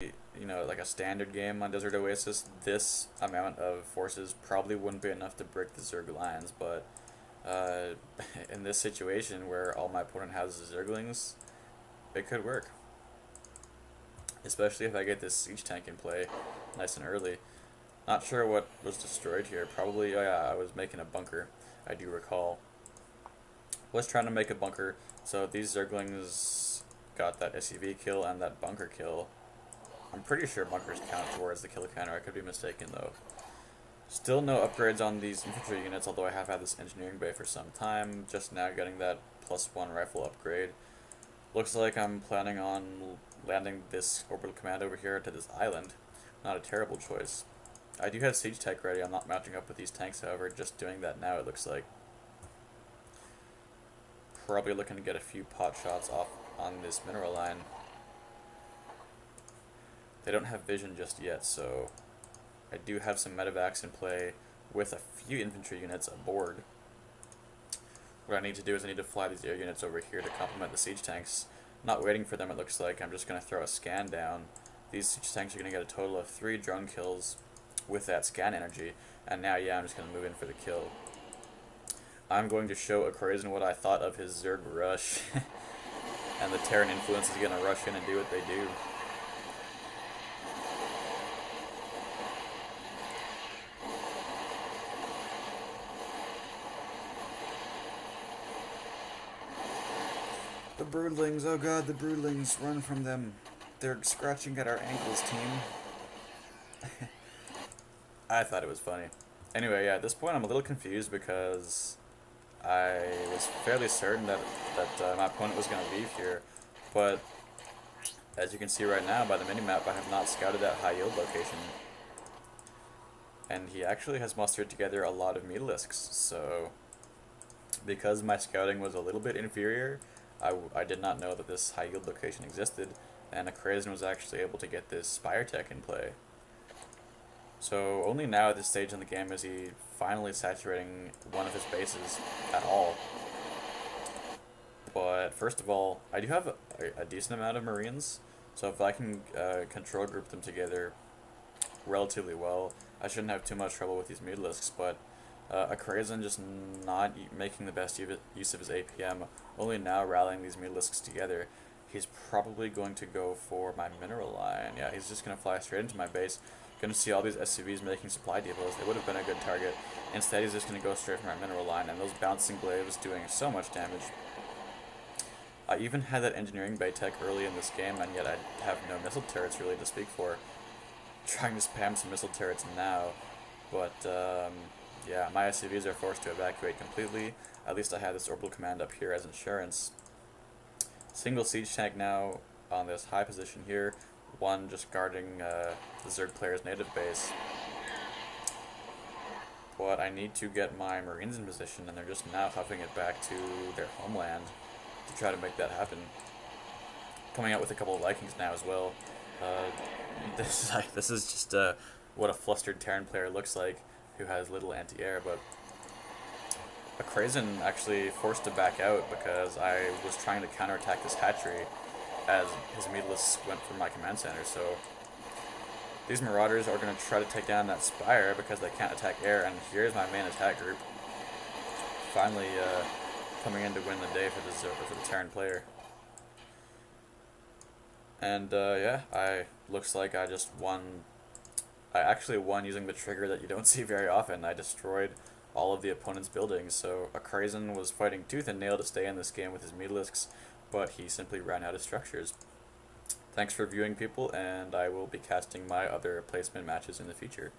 you know, like a standard game on Desert Oasis, this amount of forces probably wouldn't be enough to break the Zerg lines, but uh, in this situation where all my opponent has is Zerglings, it could work. Especially if I get this siege tank in play nice and early. Not sure what was destroyed here. Probably, oh yeah, I was making a bunker, I do recall. Was trying to make a bunker, so these Zerglings got that SUV kill and that bunker kill. I'm pretty sure bunkers count towards the kill counter, I could be mistaken though. Still no upgrades on these infantry units, although I have had this engineering bay for some time. Just now getting that +1 rifle upgrade. Looks like I'm planning on landing this orbital command over here to this island. Not a terrible choice. I do have siege tech ready. I'm not matching up with these tanks, however. Just doing that now, it looks like. Probably looking to get a few pot shots off on this mineral line. They don't have vision just yet, so I do have some medevacs in play with a few infantry units aboard. What I need to do is I need to fly these air units over here to complement the siege tanks. Not waiting for them, it looks like. I'm just going to throw a scan down. These siege tanks are going to get a total of 3 drone kills with that scan energy. And now, yeah, I'm just going to move in for the kill. I'm going to show Acrasin what I thought of his Zerg rush. And the Terran influence is going to rush in and do what they do. The broodlings, oh god, the broodlings, run from them. They're scratching at our ankles, team. I thought it was funny. Anyway, yeah, at this point I'm a little confused because I was fairly certain that my opponent was going to leave here, but as you can see right now by the minimap, I have not scouted that high yield location. And he actually has mustered together a lot of Mutalisks, so because my scouting was a little bit inferior, I did not know that this high yield location existed, and Acrasin was actually able to get this Spire Tech in play. So only now at this stage in the game is he finally saturating one of his bases at all. But first of all, I do have a decent amount of Marines, so if I can control group them together relatively well, I shouldn't have too much trouble with these Mutalisks, but Acrasin just not making the best use of his APM, only now rallying these Mutalisks together. He's probably going to go for my mineral line. Yeah, he's just going to fly straight into my base. Going to see all these SCVs making supply depots. They would have been a good target. Instead, he's just going to go straight for my mineral line, and those bouncing glaives doing so much damage. I even had that engineering bay tech early in this game, and yet I have no missile turrets really to speak for. Trying to spam some missile turrets now, but yeah, my SCVs are forced to evacuate completely. At least I have this orbital command up here as insurance. Single siege tank now on this high position here. One just guarding the Zerg player's native base. But I need to get my Marines in position, and they're just now huffing it back to their homeland to try to make that happen. Coming out with a couple of Vikings now as well. This is just what a flustered Terran player looks like, who has little anti-air, but Acrasin actually forced to back out because I was trying to counterattack this hatchery as his Mutalisks went for my command center. So these Marauders are going to try to take down that Spire because they can't attack air, and here's my main attack group finally coming in to win the day for the Terran player. And yeah, looks like I just won. I actually won using the trigger that you don't see very often. I destroyed all of the opponent's buildings, so Acrasin was fighting tooth and nail to stay in this game with his Mutalisks, but he simply ran out of structures. Thanks for viewing, people, and I will be casting my other placement matches in the future.